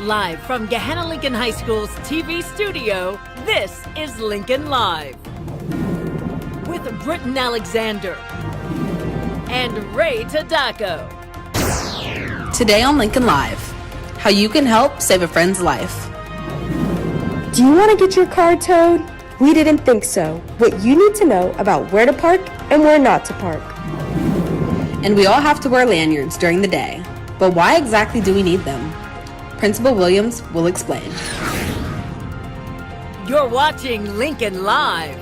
Live from Gahanna Lincoln High School's TV studio, this is Lincoln Live. With Britton Alexander and Ray Tadako. Today on Lincoln Live, how you can help save a friend's life. Do you want to get your car towed? We didn't think so. What you need to know about where to park and where not to park. And we all have to wear lanyards during the day. But why exactly do we need them? Principal Williams will explain. You're watching Lincoln Live.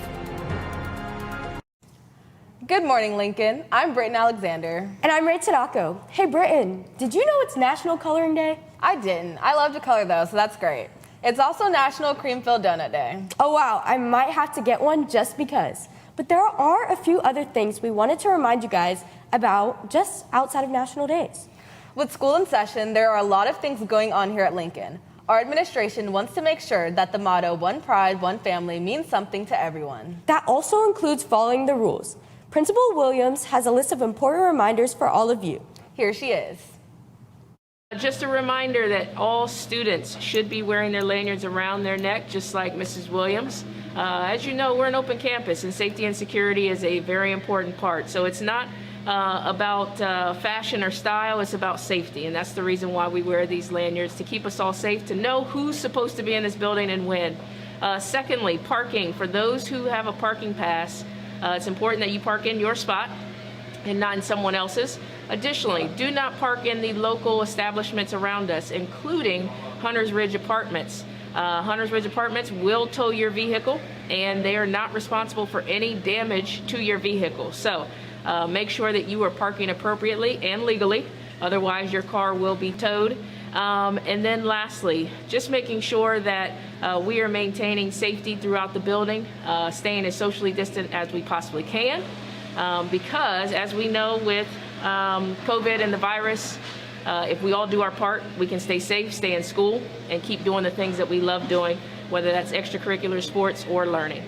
Good morning, Lincoln. I'm Britton Alexander. And I'm Ray Tadako. Hey, Britton, did you know it's National Coloring Day? I didn't. I love to color though, so that's great. It's also National Cream-Filled Donut Day. Oh wow, I might have to get one just because. But there are a few other things we wanted to remind you guys about just outside of national days. With school in session, there are a lot of things going on here at Lincoln. Our administration wants to make sure that the motto, One Pride, One Family, means something to everyone. That also includes following the rules. Principal Williams has a list of important reminders for all of you. Here she is. Just a reminder that all students should be wearing their lanyards around their neck, just like Mrs. Williams. As you know, we're an open campus, and safety and security is a very important part. So it's not about fashion or style, it's about safety, and that's the reason why we wear these lanyards, to keep us all safe, to know who's supposed to be in this building and when. Secondly, parking. For those who have a parking pass, it's important that you park in your spot and not in someone else's. Additionally, do not park in the local establishments around us, including Hunters Ridge Apartments. Hunters Ridge Apartments will tow your vehicle, and they are not responsible for any damage to your vehicle. So make sure that you are parking appropriately and legally, otherwise your car will be towed. And then lastly, just making sure that we are maintaining safety throughout the building, staying as socially distant as we possibly can, because as we know with COVID and the virus, if we all do our part, we can stay safe, stay in school, and keep doing the things that we love doing, whether that's extracurricular sports or learning.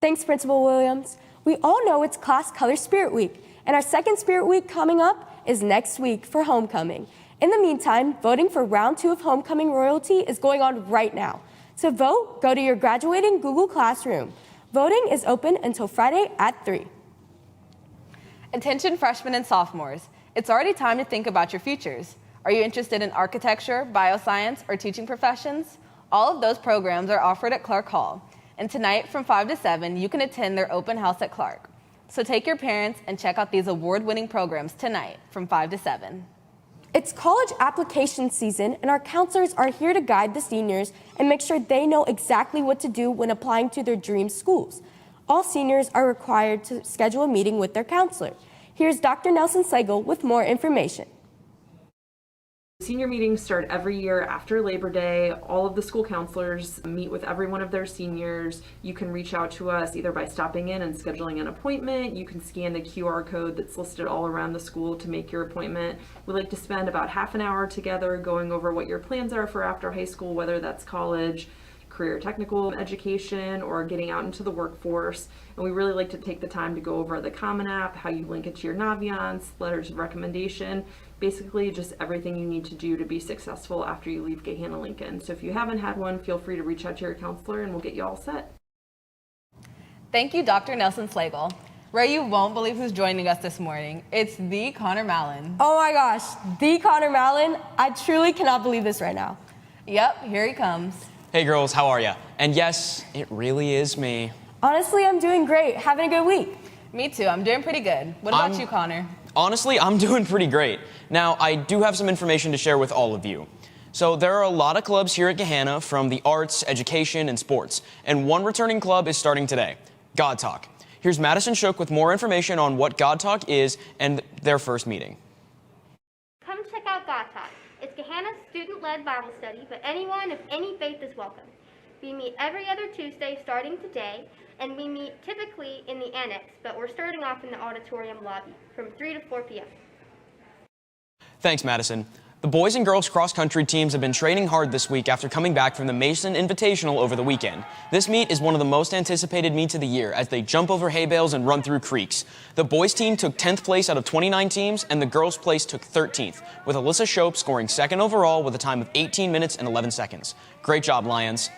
Thanks, Principal Williams. We all know it's Class Color Spirit Week, and our second Spirit Week coming up is next week for homecoming. In the meantime, voting for round 2 of homecoming royalty is going on right now. To vote, go to your graduating Google Classroom. Voting is open until Friday at 3. Attention freshmen and sophomores. It's already time to think about your futures. Are you interested in architecture, bioscience, or teaching professions? All of those programs are offered at Clark Hall. And tonight from 5 to 7, you can attend their open house at Clark. So take your parents and check out these award-winning programs tonight from 5 to 7. It's college application season, and our counselors are here to guide the seniors and make sure they know exactly what to do when applying to their dream schools. All seniors are required to schedule a meeting with their counselor. Here's Dr. Nelson Slagle with more information. Senior meetings start every year after Labor Day. All of the school counselors meet with every one of their seniors. You can reach out to us either by stopping in and scheduling an appointment. You can scan the QR code that's listed all around the school to make your appointment. We like to spend about half an hour together going over what your plans are for after high school, whether that's college, career technical education, or getting out into the workforce. And we really like to take the time to go over the Common App, how you link it to your Naviance, letters of recommendation, basically just everything you need to do to be successful after you leave Gahanna Lincoln. So if you haven't had one, feel free to reach out to your counselor and we'll get you all set. Thank you, Dr. Nelson Slagle. Ray, you won't believe who's joining us this morning. It's the Connor Mallon. Oh my gosh, the Connor Mallon. I truly cannot believe this right now. Yep, here he comes. Hey girls, how are ya? And yes, it really is me. Honestly, I'm doing great. Having a good week. Me too, I'm doing pretty good. What about you, Connor? Honestly, I'm doing pretty great. Now, I do have some information to share with all of you. So there are a lot of clubs here at Gahanna, from the arts, education, and sports. And one returning club is starting today, God Talk. Here's Madison Shook with more information on what God Talk is and their first meeting. Come check out God Talk. It's Gahanna's student-led Bible study, but anyone of any faith is welcome. We meet every other Tuesday starting today, and we meet typically in the annex, but we're starting off in the auditorium lobby from 3 to 4 p.m. Thanks, Madison. The boys and girls cross-country teams have been training hard this week after coming back from the Mason Invitational over the weekend. This meet is one of the most anticipated meets of the year as they jump over hay bales and run through creeks. The boys team took 10th place out of 29 teams, and the girls place took 13th, with Alyssa Shope scoring second overall with a time of 18 minutes and 11 seconds. Great job, Lions.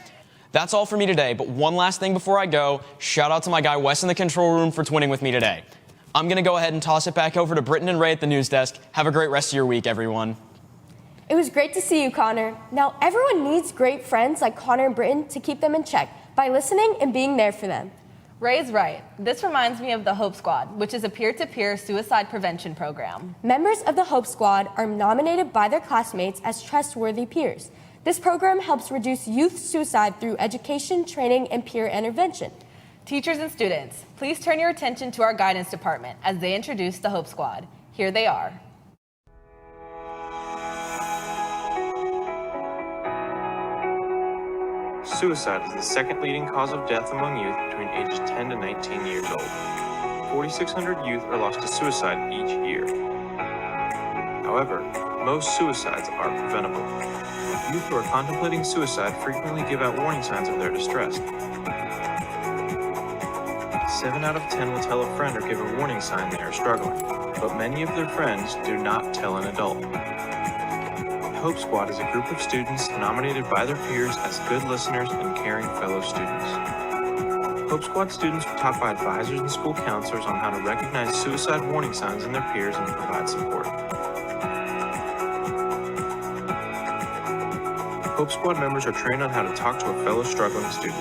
That's all for me today, but one last thing before I go. Shout out to my guy Wes in the control room for twinning with me today. I'm going to go ahead and toss it back over to Britton and Ray at the news desk. Have a great rest of your week, everyone. It was great to see you, Connor. Now, everyone needs great friends like Connor and Britton to keep them in check by listening and being there for them. Ray's right. This reminds me of the Hope Squad, which is a peer-to-peer suicide prevention program. Members of the Hope Squad are nominated by their classmates as trustworthy peers. This program helps reduce youth suicide through education, training, and peer intervention. Teachers and students, please turn your attention to our guidance department as they introduce the Hope Squad. Here they are. Suicide is the second leading cause of death among youth between ages 10 to 19 years old. 4,600 youth are lost to suicide each year. However, most suicides are preventable. Youth who are contemplating suicide frequently give out warning signs of their distress. 7 out of 10 will tell a friend or give a warning sign they are struggling, but many of their friends do not tell an adult. Hope Squad is a group of students nominated by their peers as good listeners and caring fellow students. Hope Squad students were taught by advisors and school counselors on how to recognize suicide warning signs in their peers and provide support. Hope Squad members are trained on how to talk to a fellow struggling student.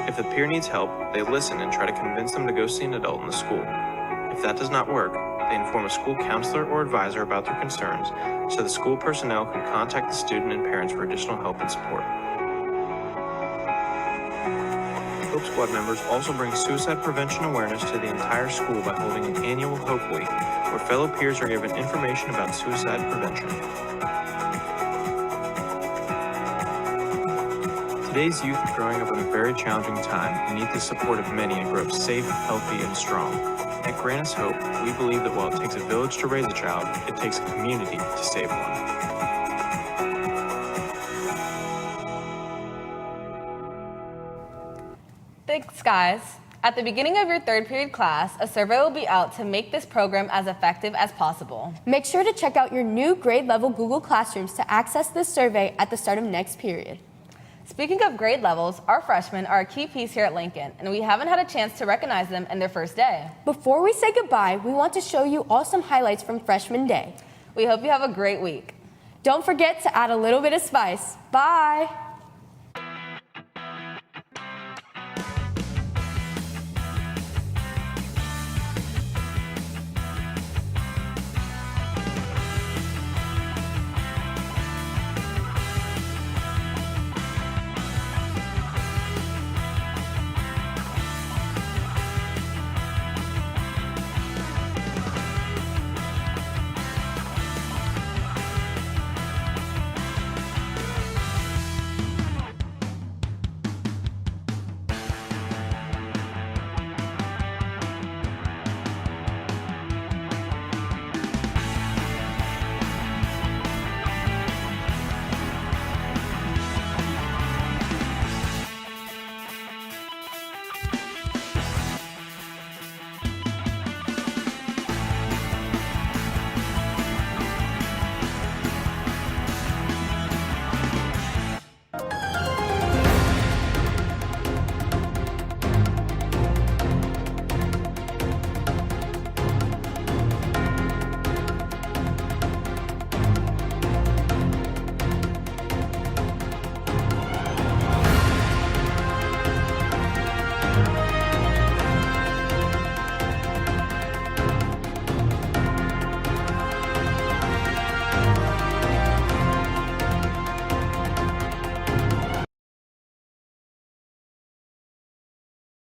If the peer needs help, they listen and try to convince them to go see an adult in the school. If that does not work, they inform a school counselor or advisor about their concerns so the school personnel can contact the student and parents for additional help and support. Hope Squad members also bring suicide prevention awareness to the entire school by holding an annual Hope Week, where fellow peers are given information about suicide prevention. Today's youth are growing up in a very challenging time and need the support of many to grow up safe, healthy, and strong. At Grant Us Hope, we believe that while it takes a village to raise a child, it takes a community to save one. Thanks, guys. At the beginning of your third period class, a survey will be out to make this program as effective as possible. Make sure to check out your new grade level Google Classrooms to access this survey at the start of next period. Speaking of grade levels, our freshmen are a key piece here at Lincoln, and we haven't had a chance to recognize them in their first day. Before we say goodbye, we want to show you all some highlights from Freshman Day. We hope you have a great week. Don't forget to add a little bit of spice. Bye!